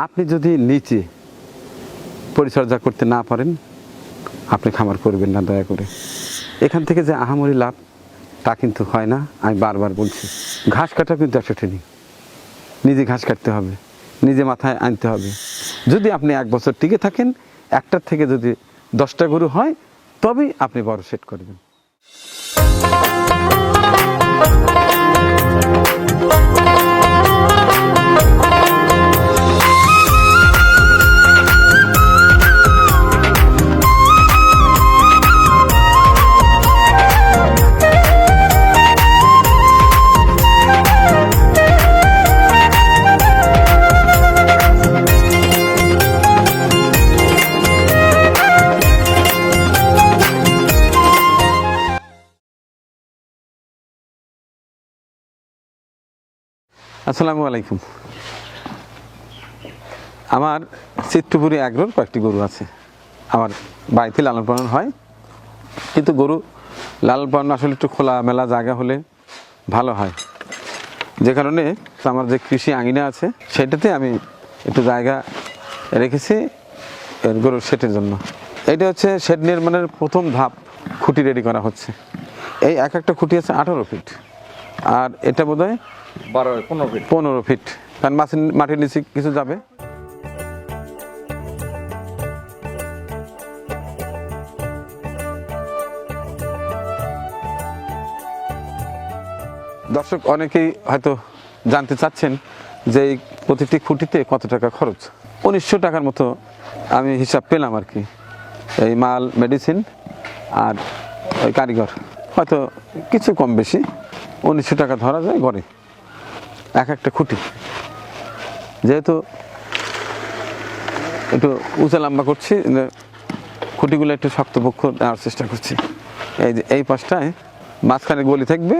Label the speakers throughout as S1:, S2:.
S1: আপনি যদি নিচে পরিচর্যা করতে না পারেন আপনি খামার করবেন না দয়া করে। এখান থেকে যে আহামরি লাভ তা কিন্তু হয় না। আমি বারবার বলছি, ঘাস কাটা কিন্তু একটা ট্রেনিং, নিজে ঘাস কাটতে হবে, নিজে মাথায় আনতে হবে। যদি আপনি 1 বছর টিকে থাকেন, একটার থেকে যদি 10টা গরু হয় তবেই আপনি বড় সেট করবেন। আসসালামু আলাইকুম। আমার চিত্তপুরি এগ্রোর কয়েকটি গরু আছে। আমার বাড়িতে লালন পালন হয়, কিন্তু গরু লালন পালন আসলে একটু খোলা মেলা জায়গা হলে ভালো হয়। যে কারণে আমার যে কৃষি আঙিনা আছে সেটাতে আমি একটু জায়গা রেখেছি গরুর শেডের জন্য। এটা হচ্ছে শেড নির্মাণের প্রথম ধাপ, খুঁটি রেডি করা হচ্ছে। এই একটা খুঁটি আছে 18 ফিট, আর এটা বোধ হয় 15 ফিট, কারণ মাটির নিচে কিছু যাবে। দর্শক অনেকেই হয়তো জানতে চাচ্ছেন যে এই প্রতিটি খুঁটিতে কত টাকা খরচ। 1900 টাকার মতো আমি হিসাব পেলাম আর কি। এই মাল, মেডিসিন আর ওই কারিগর হয়তো কিছু কম বেশি 1900 টাকা ধরা যায় গড়ে একটা খুঁটি। যেহেতু একটু উঁচা লম্বা করছি, খুঁটিগুলো একটু শক্তপোক্ষ দেওয়ার চেষ্টা করছি। এই যে এই পাশটায় মাঝখানে গলি থাকবে,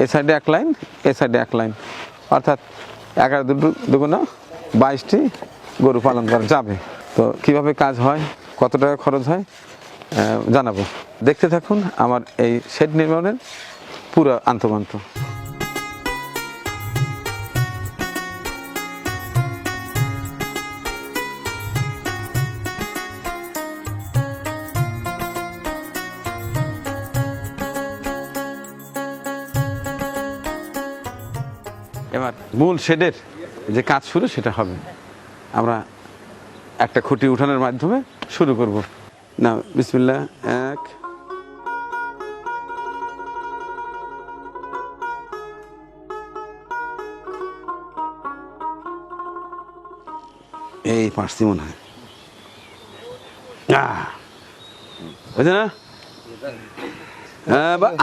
S1: এ সাইডে 1 লাইন, এ সাইডে 1 লাইন, অর্থাৎ 11 দুগুণা 22টি গরু পালন করা যাবে। তো কিভাবে কাজ হয়, কত টাকা খরচ হয় জানাবো। দেখতে থাকুন আমার এই শেড নির্মাণের পুরো আন্তঃপান্ত। এবার মূল শেডের যে কাজ শুরু সেটা হবে। আমরা একটা খুঁটি উঠানোর মাধ্যমে শুরু করব। না, বিসমিল্লাহ। 1, এই পারছি মনে হয়, বুঝছে না?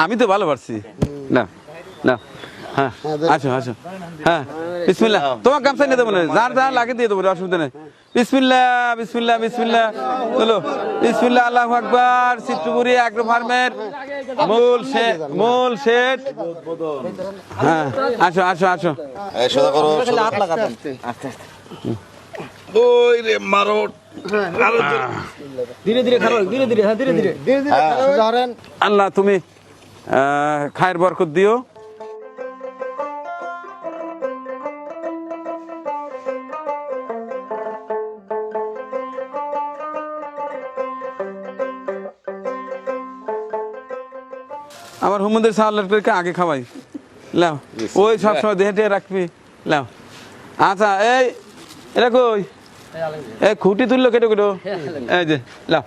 S1: আমি তো ভালো পারছি। না না, হ্যাঁ আসো আসো, হ্যাঁ বিসমিল্লাহ। তোমার গামছা নিয়ে দেবো না, যার যা লাগে দিয়ে দেবো, অসুবিধা নেই। বিসমিল্লাহ বিসমিল্লাহ বিসমিল্লাহ, চলো বিসমিল্লাহ, আল্লাহু আকবার। চিত্তপুরি এগ্রো ফার্মের মূল শেড। হ্যাঁ আসো আসো আসো,
S2: ওই রে মারো, ধীরে ধীরে খারো, ধীরে ধীরে, হ্যাঁ ধীরে ধীরে ধরেন।
S1: আল্লাহ তুমি খায়ের বরকত দিও। আমার হুমুদের সাহায্যকে আগে খাওয়াই, লাও ওই সবসময় দেহে রাখবি, লাও। আচ্ছা এই এটা কই, এই খুঁটি তুললো কেটে কেটো, এই যে লাও।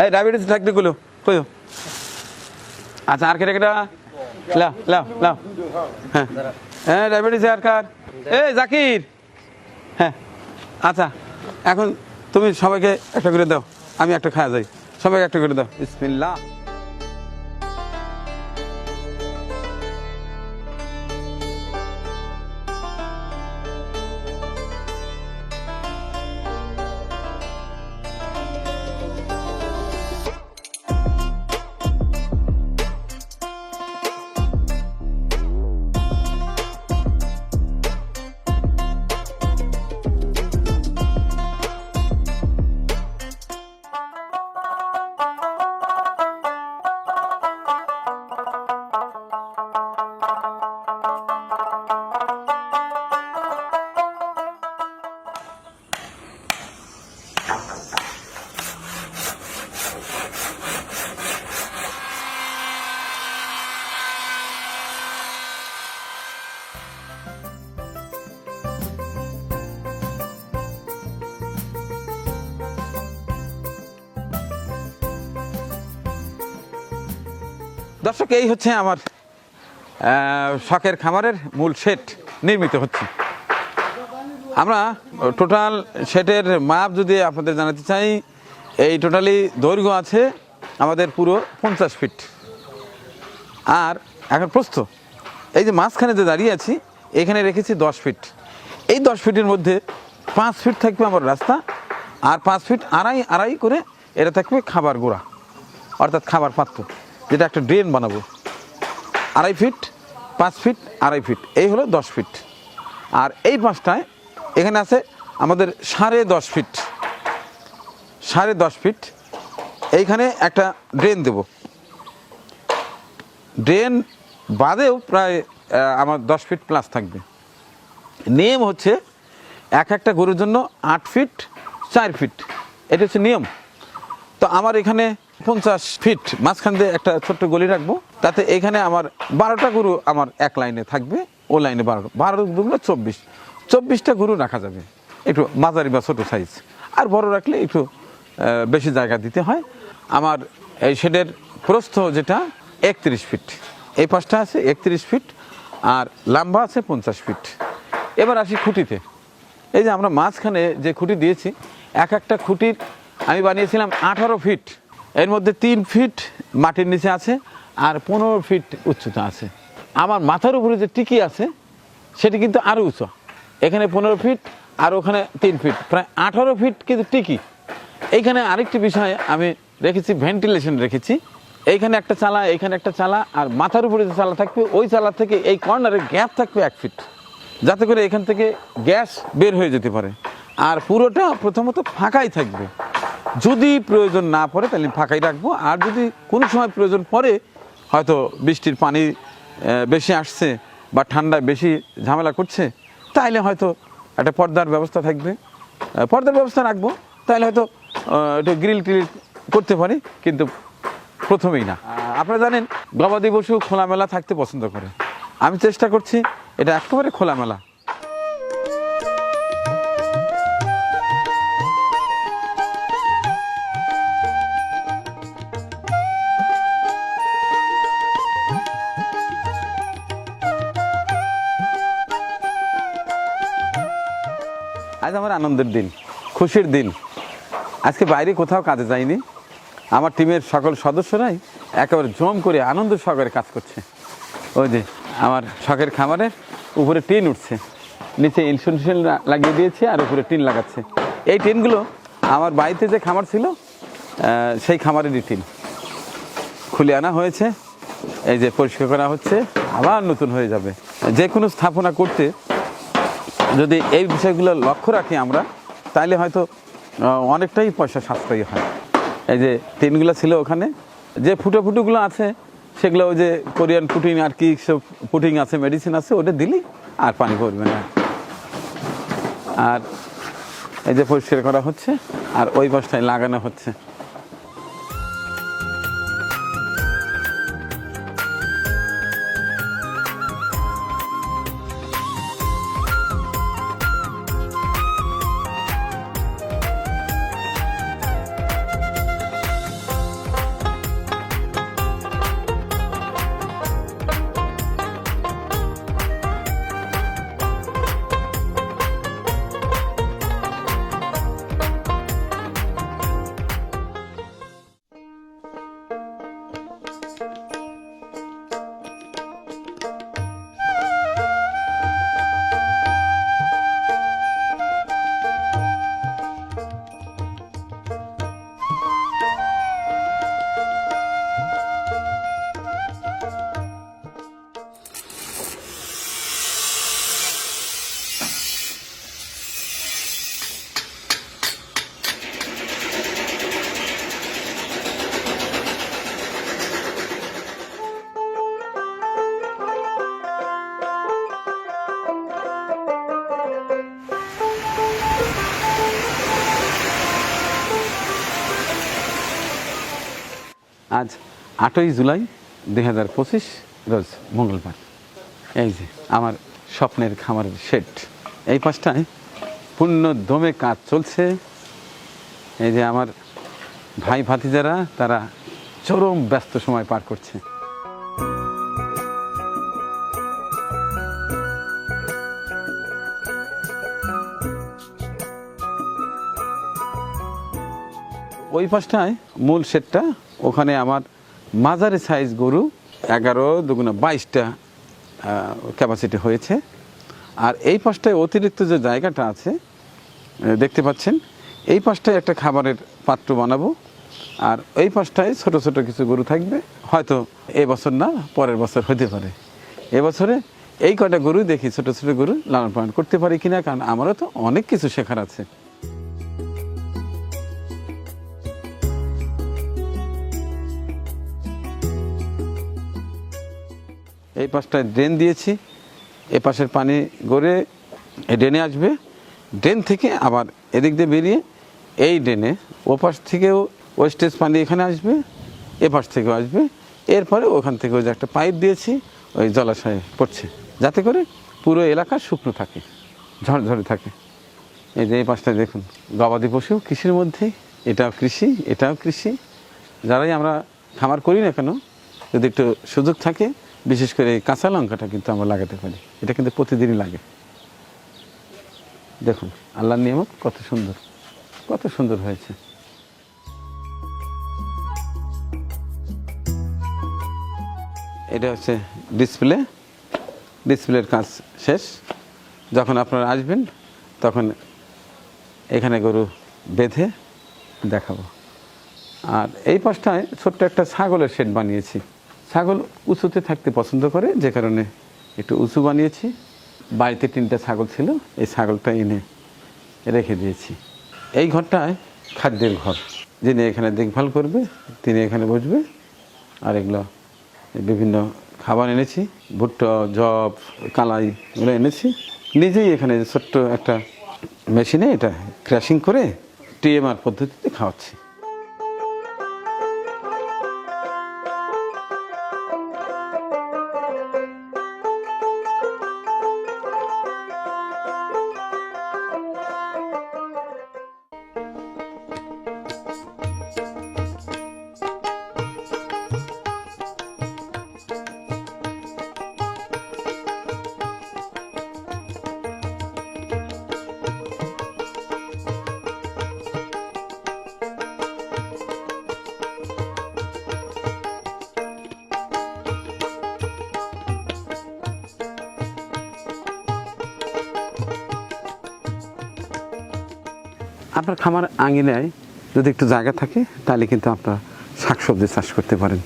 S1: এই ডায়াবেটিস থাকতে গুলো কই। আচ্ছা আর কেটে কেটা, লাও লাও লাও। হ্যাঁ হ্যাঁ ডায়াবেটিস আর কার, এই জাকির। হ্যাঁ আচ্ছা, এখন তুমি সবাইকে একটা করে দাও, আমি একটা খাওয়া যাই, সবাইকে একটা করে দাও। বিসমিল্লাহ। দর্শক, এই হচ্ছে আমার শখের খামারের মূল শেড নির্মিত হচ্ছে। আমরা টোটাল শেডের মাপ যদি আপনাদের জানাতে চাই, এই টোটালি দৈর্ঘ্য আছে আমাদের পুরো 50 ফিট। আর এখন প্রস্থ, এই যে মাঝখানে যে দাঁড়িয়ে আছি এখানে রেখেছি 10 ফিট। এই 10 ফিটের মধ্যে 5 ফিট থাকবে আমার রাস্তা, আর 5 ফিট আড়াই আড়াই করে এটা থাকবে খাবার গোড়া, অর্থাৎ খাবার পাত্র, যেটা একটা ড্রেন বানাবো। 2.5 ফিট, 5 ফিট, 2.5 ফিট, এই হলো 10 ফিট। আর এই পাশটায় এখানে আছে আমাদের 10.5 ফিট, 10.5 ফিট। এইখানে একটা ড্রেন দেব, ড্রেন বাদেও প্রায় আমার 10 ফিট প্লাস থাকবে। নিয়ম হচ্ছে একটা গরুর জন্য 8 ফিট 4 ফিট, এটা হচ্ছে নিয়ম। তো আমার এখানে 50 ফিট মাঝখান দিয়ে একটা ছোট্ট গলি রাখবো, তাতে এখানে আমার 12টা গরু আমার এক লাইনে থাকবে, ও লাইনে 12 দুগুলো 24টা গরু রাখা যাবে, একটু মাঝারি বা ছোটো সাইজ। আর বড় রাখলে একটু বেশি জায়গা দিতে হয়। আমার এই শেডের প্রস্থ যেটা 31 ফিট, এই পাশটা আছে 31 ফিট, আর লম্বা আছে 50 ফিট। এবার আসি খুঁটিতে। এই যে আমরা মাঝখানে যে খুঁটি দিয়েছি, একটা খুঁটির আমি বানিয়েছিলাম 18 ফিট। এর মধ্যে 3 ফিট মাটির নিচে আছে আর 15 ফিট উচ্চতা আছে। আমার মাথার উপরে যে টিকি আছে সেটি কিন্তু আরও উঁচু, এখানে 15 ফিট আর ওখানে 3 ফিট, প্রায় 18 ফিট কিন্তু টিকি। এইখানে আরেকটি বিষয় আমি রেখেছি, ভেন্টিলেশন রেখেছি। এইখানে একটা চালা, এইখানে একটা চালা, আর মাথার উপরে যে চালা থাকবে ওই চালা থেকে এই কর্নারে গ্যাপ থাকবে 1 ফিট, যাতে করে এখান থেকে গ্যাস বের হয়ে যেতে পারে। আর পুরোটা প্রথমত ফাঁকাই থাকবে, যদি প্রয়োজন না পড়ে তাহলে ফাঁকাই রাখবো। আর যদি কোনো সময় প্রয়োজন পড়ে, হয়তো বৃষ্টির পানি বেশি আসছে বা ঠান্ডায় বেশি ঝামেলা করছে, তাইলে হয়তো একটা পর্দার ব্যবস্থা থাকবে, পর্দার ব্যবস্থা রাখবো। তাহলে হয়তো একটু গ্রিল টিল করতে পারি, কিন্তু প্রথমেই না। আপনারা জানেন গবাদি পশু খোলামেলা থাকতে পছন্দ করে, আমি চেষ্টা করছি এটা একেবারে খোলামেলা। আজ আমার আনন্দের দিন, খুশির দিন। আজকে বাইরে কোথাও কাজে যাইনি, আমার টিমের সকল সদস্যরাই একেবারে জম করে আনন্দ সহকারে কাজ করছে। ওই যে আমার শখের খামারের উপরে টিন উঠছে, নিচে ইনসুলেশন লাগিয়ে দিয়েছে আর উপরে টিন লাগাচ্ছে। এই টিনগুলো আমার বাড়িতে যে খামার ছিল সেই খামারেরই টিন খুলে আনা হয়েছে, এই যে পরিষ্কার করা হচ্ছে, আবার নতুন হয়ে যাবে। যে কোনো স্থাপনা করতে যদি এই বিষয়গুলো লক্ষ্য রাখি আমরা, তাহলে হয়তো অনেকটাই পয়সা সাশ্রয়ী হয়। এই যে টিনগুলো ছিল ওখানে, যে ফুটোগুলো আছে সেগুলো ওই যে কোরিয়ান পুটিং আর কি সব পুটিং আছে, মেডিসিন আছে, ওটা দিলি আর পানি পড়বে না। আর এই যে পরিষ্কার করা হচ্ছে আর ওই বস্তায় লাগানো হচ্ছে। আজ 8ই জুলাই 2025 রোজ মঙ্গলবার। এই যে আমার স্বপ্নের খামারের শেড, এই পাশটায় পূর্ণ দমে কাজ চলছে। এই যে আমার ভাই ভাতিজারা, তারা চরম ব্যস্ত সময় পার করছে। ওই পাশটায় মূল শেডটা, ওখানে আমার মাঝারি সাইজ গরু 11 দুগুণা 22টা ক্যাপাসিটি হয়েছে। আর এই পাশটায় অতিরিক্ত যে জায়গাটা আছে দেখতে পাচ্ছেন, এই পাশটায় একটা খাবারের পাত্র বানাবো। আর এই পাশটায় ছোট ছোট কিছু গরু থাকবে, হয়তো এবছর না পরের বছর হতে পারে। এবছরে এই কয়টা গরু দেখি ছোট ছোট গরু লালন পালন করতে পারি কিনা, কারণ আমারও তো অনেক কিছু শেখার আছে। এই পাশটায় ড্রেন দিয়েছি, এ পাশের পানি গড়ে ড্রেনে আসবে, ড্রেন থেকে আবার এদিক দিয়ে বেরিয়ে এই ড্রেনে ও পাশ থেকেও ওয়েস্টেজ পানি এখানে আসবে, এ পাশ থেকেও আসবে। এরপরে ওখান থেকে ওই যে একটা পাইপ দিয়েছি, ওই জলাশয়ে পড়ছে, যাতে করে পুরো এলাকা শুকনো থাকে, ঝরঝরে থাকে। এই যে এই পাশটায় দেখুন, গবাদি পশু কৃষির মধ্যেই, এটাও কৃষি, এটাও কৃষি। যারাই আমরা খামার করি না কেন, যদি একটু সুযোগ থাকে, বিশেষ করে এই কাঁচা লঙ্কাটা কিন্তু আমরা লাগাতে পারি, এটা কিন্তু প্রতিদিনই লাগে। দেখুন আল্লাহর নিয়ামত কত সুন্দর, কত সুন্দর হয়েছে। এটা হচ্ছে ডিসপ্লের কাজ শেষ। যখন আপনারা আসবেন তখন এখানে গরু বেঁধে দেখাবো। আর এই পাশটায় ছোট্ট একটা ছাগলের শেড বানিয়েছি। ছাগল উঁচুতে থাকতে পছন্দ করে, যে কারণে একটু উঁচু বানিয়েছি। বাড়িতে 3টা ছাগল ছিল, এই ছাগলটা এনে রেখে দিয়েছি। এই ঘরটায় খাদ্যের ঘর, যিনি এখানে দেখভাল করবে তিনি এখানে বসবে। আর এগুলো বিভিন্ন খাবার এনেছি, ভুট্টা, জব, কালাই, এগুলো এনেছি। নিজেই এখানে ছোট্ট একটা মেশিনে এটা ক্র্যাশিং করে টিএমআর পদ্ধতিতে খাওয়াচ্ছি। আপনার খামার আঙিনায় যদি একটু জায়গা থাকে, তাহলে কিন্তু আপনারা শাকসবজি চাষ করতে পারেন।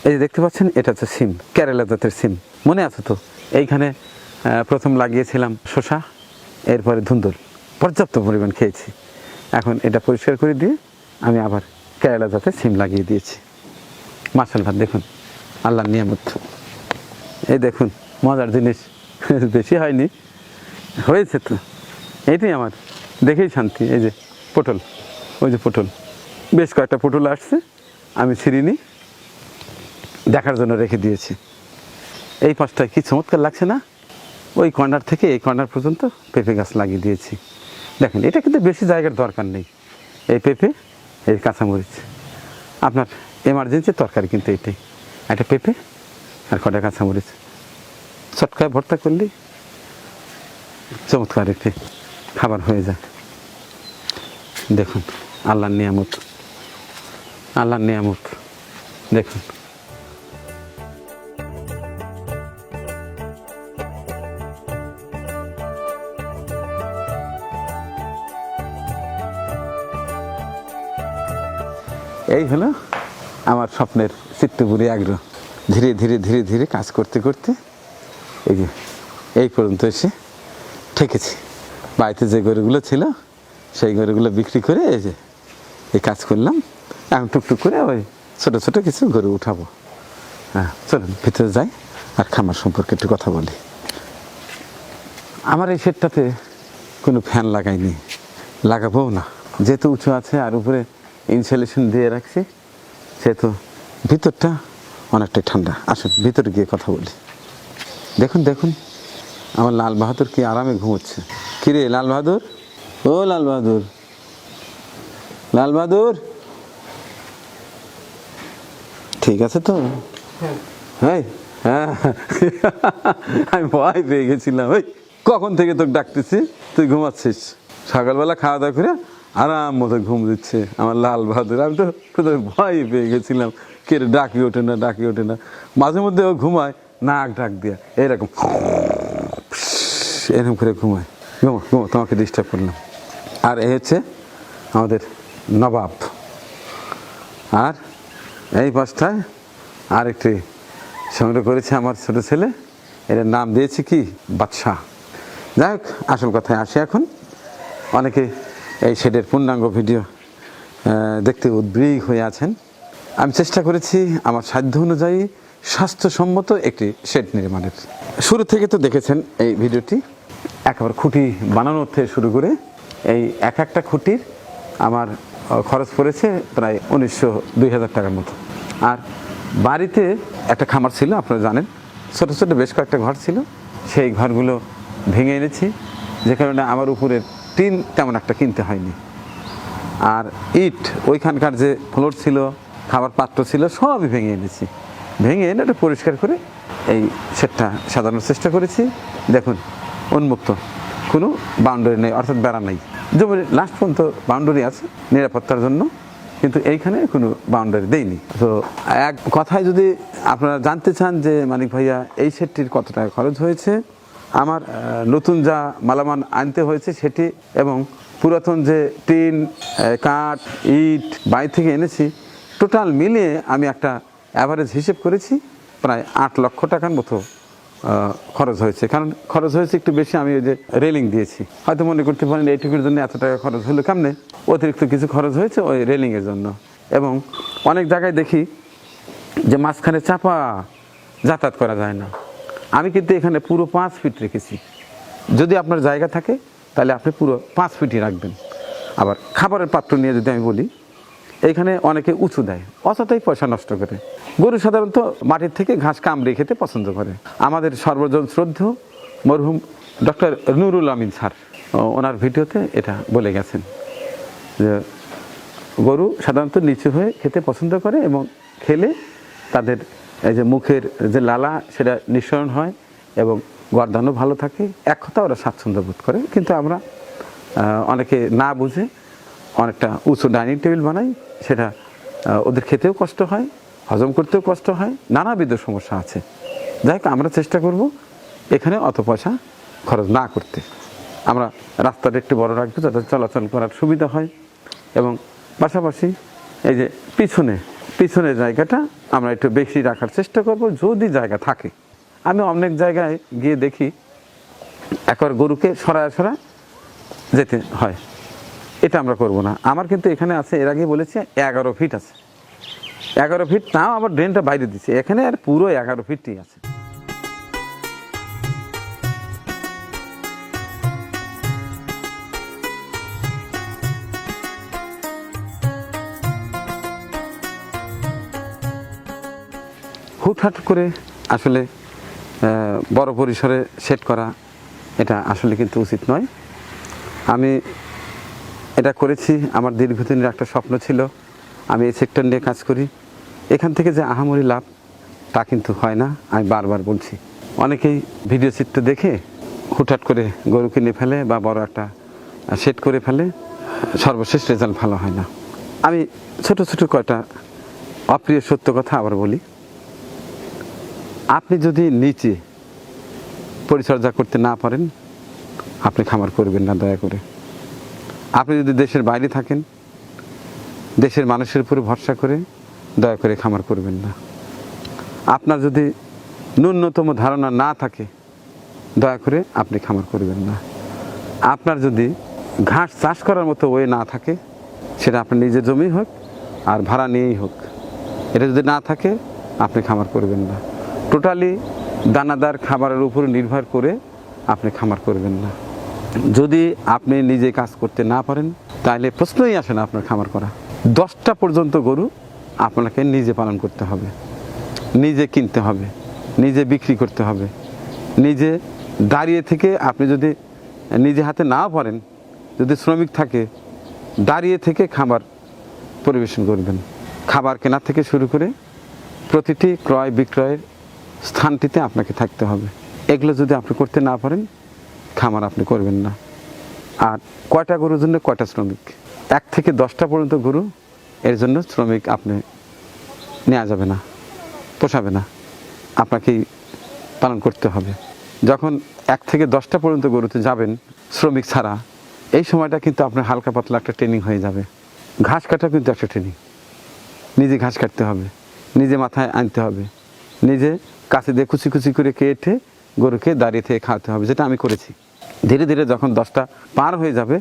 S1: এই যে দেখতে পাচ্ছেন, এটা হচ্ছে সিম, কেরালা জাতের সিম। মনে আছে তো, এইখানে প্রথম লাগিয়েছিলাম শসা, এরপরে ধুন্দুল, পর্যাপ্ত পরিমাণ খেয়েছি। এখন এটা পরিষ্কার করে দিয়ে আমি আবার কেরালা জাতের সিম লাগিয়ে দিয়েছি। মাশাআল্লাহ, দেখুন আল্লাহর নিয়ামত। এই দেখুন মজার জিনিস, বেশি হয়নি, হয়েছে তো, এইটাই আমার দেখেই শান্তি। এই যে পটল, ওই যে পটল, বেশ কয়েকটা পটল আসছে, আমি ছিঁড়িনি, দেখার জন্য রেখে দিয়েছি। এই পাশটায় কি চমৎকার লাগছে না? ওই কর্নার থেকে এই কর্নার পর্যন্ত পেঁপে গাছ লাগিয়ে দিয়েছি। দেখেন, এটা কিন্তু বেশি জায়গার দরকার নেই। এই পেঁপে, এই কাঁচামরিচ, আপনার এমার্জেন্সি তরকারি কিন্তু এইটাই, একটা পেঁপে আর কটা কাঁচামরিচ, চটকায় ভর্তা করলেই চমৎকার একটি খাবার হয়ে যায়। দেখুন আল্লাহর নিয়ামত, আল্লাহর নিয়ামত। দেখুন এই হলো আমার স্বপ্নের চিত্তপুরী আগ্রহ। ধীরে ধীরে ধীরে ধীরে কাজ করতে করতে এই যে এই পর্যন্ত এসে ঠেকেছি। বাড়িতে যে গরুগুলো ছিল সেই গরুগুলো বিক্রি করে এই যে এই কাজ করলাম। এখন টুকটুক করে ওই ছোটো ছোটো কিছু গরু উঠাবো। হ্যাঁ, চলুন ভিতরে যাই আর খামার সম্পর্কে একটু কথা বলি। আমার এই শেডটাতে কোনো ফ্যান লাগাইনি, লাগাবোও না, যেহেতু উঁচু আছে আর উপরে ইনসুলেশন দিয়ে রাখছি, সেহেতু ভিতরটা অনেকটাই ঠান্ডা। আসুন ভিতরে গিয়ে কথা বলি। দেখুন দেখুন আমার লাল বাহাদুর কি আরামে ঘুমোচ্ছে। কিরে লাল বাহাদুর, ও লাল বাহাদুর, লাল বাহাদুর ঠিক আছে তো? হ্যাঁ হ্যাঁ, আমি ভয় পেয়ে গেছিলাম। ওই কখন থেকে তোকে ডাকতেছি, তুই ঘুমাচ্ছিস। সকালবেলা খাওয়া দাওয়া করে আরাম মতো ঘুম দিচ্ছে আমার লাল বাহাদুর। আমি তো প্রথমে ভয় পেয়ে গেছিলাম, কে রে ডাকি ওঠে না, ডাকি ওঠে না। মাঝে মধ্যে ও ঘুমায় নাক ডাক দিয়া এরকম এরকম করে ঘুমায়। ঘুমো ঘুমো, তোমাকে ডিস্টার্ব করলাম। আর এ হচ্ছে আমাদের নবাব। আর এই পাশটায় আরেকটি সংগ্রহ করেছে আমার ছোটো ছেলে, এর নাম দিয়েছি কি বাদশাহ। যাই হোক, আসল কথায় আসি এখন। অনেকে এই শেডের পূর্ণাঙ্গ ভিডিও দেখতে উদ্গ্রীব হয়ে আছেন। আমি চেষ্টা করেছি আমার সাধ্য অনুযায়ী স্বাস্থ্যসম্মত একটি শেড নির্মাণের। শুরু থেকে তো দেখেছেন এই ভিডিওটি, একেবারে খুঁটি বানানোর থেকে শুরু করে এই এক একটা খুঁটির আমার খরচ পড়েছে প্রায় 2000 টাকার মতো। আর বাড়িতে একটা খামার ছিল, আপনারা জানেন, ছোটো ছোটো বেশ কয়েকটা ঘর ছিল। সেই ঘরগুলো ভেঙে এনেছি, যে কারণে আমার উপরের টিন তেমন একটা কিনতে হয়নি। আর ইট, ওইখানকার যে ফ্লোর ছিল, খাবার পাত্র ছিল, সবই ভেঙে এনেছি। ভেঙে এনে এটা পরিষ্কার করে এই শেডটা সাজানোর চেষ্টা করেছি। দেখুন, উন্মুক্ত, কোনো বাউন্ডারি নেই, অর্থাৎ বেড়া নেই। যেমন লাস্ট পর্যন্ত বাউন্ডারি আছে নিরাপত্তার জন্য, কিন্তু এইখানে কোনো বাউন্ডারি দেয়নি। তো এক কথায় যদি আপনারা জানতে চান যে মানিক ভাইয়া এই শেডটির কত টাকা খরচ হয়েছে, আমার নতুন যা মালামাল আনতে হয়েছে সেটি এবং পুরাতন যে টিন, কাঠ, ইট বাইরে থেকে এনেছি, টোটাল মিলিয়ে আমি একটা অ্যাভারেজ হিসেব করেছি, প্রায় 8 লক্ষ টাকার মতো খরচ হয়েছে। কারণ খরচ হয়েছে একটু বেশি, আমি ওই যে রেলিং দিয়েছি। হয়তো মনে করতে পারেন এইটুকুর জন্য এত টাকা খরচ হলো কেমনে, অতিরিক্ত কিছু খরচ হয়েছে ওই রেলিংয়ের জন্য। এবং অনেক জায়গায় দেখি যে মাঝখানে চাপা যাতায়াত করা যায় না। আমি কিন্তু এখানে পুরো 5 ফিট রেখেছি। যদি আপনার জায়গা থাকে তাহলে আপনি পুরো 5 ফিটই রাখবেন। আবার খাবারের পাত্র নিয়ে যদি আমি বলি, এইখানে অনেকে উঁচু দেয়, অযথাই পয়সা নষ্ট করে। গরু সাধারণত মাটির থেকে ঘাস কামড়ে খেতে পছন্দ করে। আমাদের সর্বজন শ্রদ্ধেয় মরহুম ডক্টর নুরুল আমিন স্যার ওনার ভিডিওতে এটা বলে গেছেন যে গরু সাধারণত নিচু হয়ে খেতে পছন্দ করে এবং খেলে তাদের এই যে মুখের যে লালা সেটা নিঃসরণ হয় এবং গর্দানও ভালো থাকে। এক কথা ওরা স্বাচ্ছন্দ্য বোধ করে। কিন্তু আমরা অনেকে না বুঝে অনেকটা উঁচু ডাইনিং টেবিল বানাই, সেটা ওদের খেতেও কষ্ট হয়, হজম করতেও কষ্ট হয়, নানাবিধ সমস্যা আছে। যাই হোক, আমরা চেষ্টা করব এখানে অত পয়সা খরচ না করতে। আমরা রাস্তাটা একটু বড় রাখবো যাতে চলাচল করার সুবিধা হয় এবং পাশাপাশি এই যে পিছনের জায়গাটা আমরা একটু বেশি রাখার চেষ্টা করব যদি জায়গা থাকে। আমি অনেক জায়গায় গিয়ে দেখি একবার গরুকে সরায় যেতে হয়, এটা আমরা করব না। আমার কিন্তু এখানে আছে, এর আগে বলেছি 11 ফিট আছে। 11 ফিট, তাও আবার ড্রেনটা বাইরে দিচ্ছে, এখানে আর পুরো 11 ফিটই আছে। হুটহাট করে আসলে বড় পরিসরে সেট করা এটা আসলে কিন্তু উচিত নয়। আমি এটা করেছি, আমার দীর্ঘদিনের একটা স্বপ্ন ছিল আমি এই সেক্টর নিয়ে কাজ করি। এখান থেকে যে আহামরি লাভ তা কিন্তু হয় না, আমি বারবার বলছি। অনেকেই ভিডিও চিত্র দেখে হুটহাট করে গরু কিনে ফেলে বা বড় একটা সেট করে ফেলে, সর্বশেষ রেজাল্ট ভালো হয় না। আমি ছোট ছোট কয়টা অপ্রিয় সত্য কথা আবার বলি। আপনি যদি নিচে পরিচর্যা করতে না পারেন, আপনি খামার করবেন না দয়া করে। আপনি যদি দেশের বাইরে থাকেন, দেশের মানুষের উপরে ভরসা করে দয়া করে খামার করবেন না। আপনার যদি ন্যূনতম ধারণা না থাকে, দয়া করে আপনি খামার করবেন না। আপনার যদি ঘাস চাষ করার মতো ওয়ে না থাকে, সেটা আপনার নিজের জমি হোক আর ভাড়া নিয়েই হোক, এটা যদি না থাকে আপনি খামার করবেন না। টোটালি দানাদার খাবারের উপর নির্ভর করে আপনি খামার করবেন না। যদি আপনি নিজে কাজ করতে না পারেন, তাহলে প্রশ্নই আসে না আপনার খামার করা। 10টা পর্যন্ত গরু আপনাকে নিজে পালন করতে হবে, নিজে কিনতে হবে, নিজে বিক্রি করতে হবে। নিজে দাঁড়িয়ে থেকে আপনি যদি নিজে হাতে নাও পারেন, যদি শ্রমিক থাকে, দাঁড়িয়ে থেকে খাবার পরিবেশন করবেন। খাবার কেনার থেকে শুরু করে প্রতিটি ক্রয় বিক্রয়ের স্থানটিতে আপনাকে থাকতে হবে। এগুলো যদি আপনি করতে না পারেন, খামার আপনি করবেন না। আর কয়টা গরুর জন্য কয়টা শ্রমিক, 1 থেকে 10টা পর্যন্ত গরু এর জন্য শ্রমিক আপনি নেওয়া যাবে না, পোষাবে না, আপনাকেই পালন করতে হবে। যখন 1 থেকে 10টা পর্যন্ত গরুতে যাবেন শ্রমিক ছাড়া, এই সময়টা কিন্তু আপনার হালকা পাতলা একটা ট্রেনিং হয়ে যাবে। ঘাস কাটা কিন্তু একটা ট্রেনিং, নিজে ঘাস কাটতে হবে, নিজে মাথায় আনতে হবে, নিজে কাছে দিয়ে কুচি কুচি করে কেটে গরুকে দাঁড়িয়ে থেকে খাওয়াতে হবে, যেটা আমি করেছি। ধীরে ধীরে যখন 10টা পার হয়ে যাবে,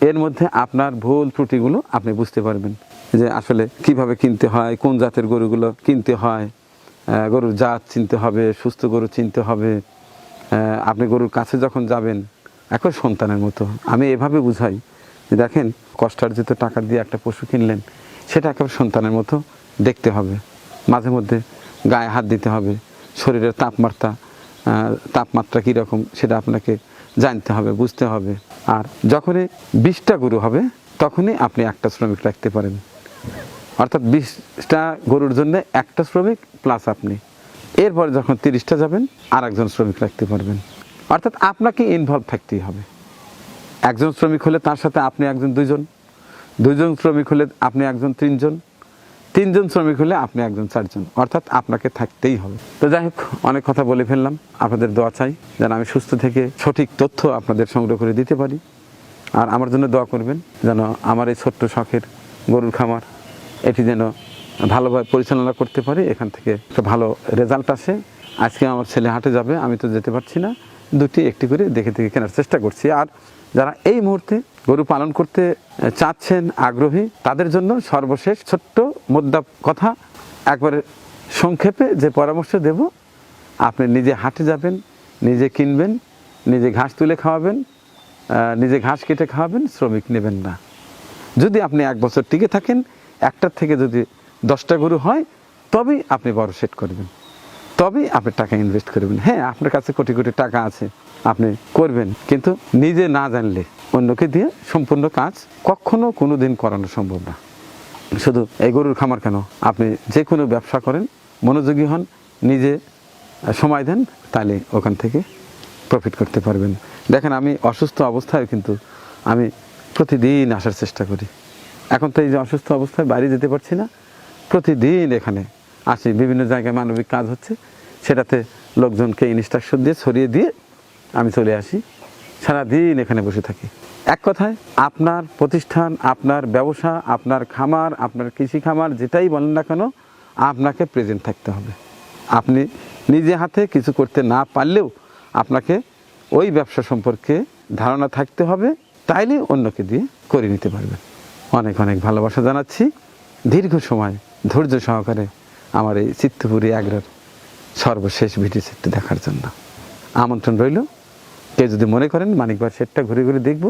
S1: এর মধ্যে আপনার ভুল ত্রুটিগুলো আপনি বুঝতে পারবেন, যে আসলে কিভাবে কিনতে হয়, কোন জাতের গরুগুলো কিনতে হয়, গরুর জাত চিনতে হবে, সুস্থ গরু চিনতে হবে। আপনি গরুর কাছে যখন যাবেন এখন সন্তানের মতো, আমি এভাবে বুঝাই যে দেখেন, কষ্টার্জিত টাকা দিয়ে একটা পশু কিনলেন, সেটা একেবারে সন্তানের মতো দেখতে হবে। মাঝে মধ্যে গায়ে হাত দিতে হবে, শরীরের তাপমাত্রা কীরকম সেটা আপনাকে জানতে হবে, বুঝতে হবে। আর যখনই 20টা গরু হবে তখনই আপনি একটা শ্রমিক রাখতে পারেন, অর্থাৎ 20টা গরুর জন্য একটা শ্রমিক প্লাস আপনি। এরপরে যখন 30টা যাবেন আর একজন শ্রমিক রাখতে পারবেন, অর্থাৎ আপনাকে ইনভলভ থাকতেই হবে। একজন শ্রমিক হলে তার সাথে আপনি একজন, দুইজন শ্রমিক হলে আপনি একজন, তিনজন শ্রমিক হলে আপনি একজন, 4জন, অর্থাৎ আপনাকে থাকতেই হবে। তো যাই হোক, অনেক কথা বলে ফেললাম। আপনাদের দোয়া চাই যেন আমি সুস্থ থেকে সঠিক তথ্য আপনাদের সংগ্রহ করে দিতে পারি। আর আমার জন্য দোয়া করবেন যেন আমার এই ছোট্ট শখের গরুর খামার এটি যেন ভালোভাবে পরিচালনা করতে পারি, এখান থেকে একটা ভালো রেজাল্ট আসে। আজকে আমার ছেলে হাটে যাবে, আমি তো যেতে পারছি না, একটি করে দেখে কেনার চেষ্টা করছি। আর যারা এই মুহূর্তে গরু পালন করতে চাচ্ছেন, আগ্রহী, তাদের জন্য সর্বশেষ ছোট্ট মোদ্দা কথা, একবারে সংক্ষেপে যে পরামর্শ দেব, আপনি নিজে হাটে যাবেন, নিজে কিনবেন, নিজে ঘাস তুলে খাওয়াবেন, নিজে ঘাস কেটে খাওয়াবেন, শ্রমিক নেবেন না। যদি আপনি 1 বছর টিকে থাকেন, একটার থেকে যদি 10টা গরু হয়, তবেই আপনি বড় সেট করবেন, তবেই আপনি টাকা ইনভেস্ট করবেন। হ্যাঁ, আপনার কাছে কোটি কোটি টাকা আছে, আপনি করবেন, কিন্তু নিজে না জানলে অন্যকে দিয়ে সম্পূর্ণ কাজ কখনো কোনো দিন করানো সম্ভব না। শুধু এই গরুর খামার কেন, আপনি যে কোনো ব্যবসা করেন, মনোযোগী হন, নিজে সময় দেন, তাহলে ওখান থেকে প্রফিট করতে পারবেন। দেখেন, আমি অসুস্থ অবস্থায় কিন্তু আমি প্রতিদিন আসার চেষ্টা করি। এখন তো এই যে অসুস্থ অবস্থায় বাইরে যেতে পারছি না, প্রতিদিন এখানে আসি, বিভিন্ন জায়গায় মানবিক কাজ হচ্ছে, সেটাতে লোকজনকে ইনস্ট্রাকশন দিয়ে ছড়িয়ে দিয়ে আমি চলে আসি, সারাদিন এখানে বসে থাকি। এক কথায়, আপনার প্রতিষ্ঠান, আপনার ব্যবসা, আপনার খামার, আপনার কৃষি খামার, যেটাই বলেন না কেন, আপনাকে প্রেজেন্ট থাকতে হবে। আপনি নিজে হাতে কিছু করতে না পারলেও আপনাকে ওই ব্যবসা সম্পর্কে ধারণা থাকতে হবে, তাইলে অন্যকে দিয়ে করে নিতে পারবেন। অনেক অনেক ভালোবাসা জানাচ্ছি দীর্ঘ সময় ধৈর্য সহকারে আমার এই চিত্তপুরী এগ্রোর সর্বশেষ ভিডিও সেটটি দেখার জন্য। আমন্ত্রণ রইল, কেউ যদি মনে করেন মানিকবার সেটটা ঘুরে ঘুরে দেখব,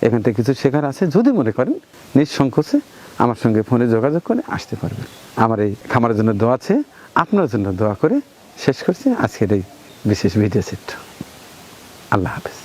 S1: এখান থেকে কিছু শেখার আছে, যদি মনে করেন নিঃসংকোচে আমার সঙ্গে ফোনে যোগাযোগ করে আসতে পারবেন। আমার এই খামারের জন্য দোয়া আছে, আপনার জন্য দোয়া করে শেষ করছি আজকের এই বিশেষ ভিডিও সেট। আল্লাহ হাফেজ।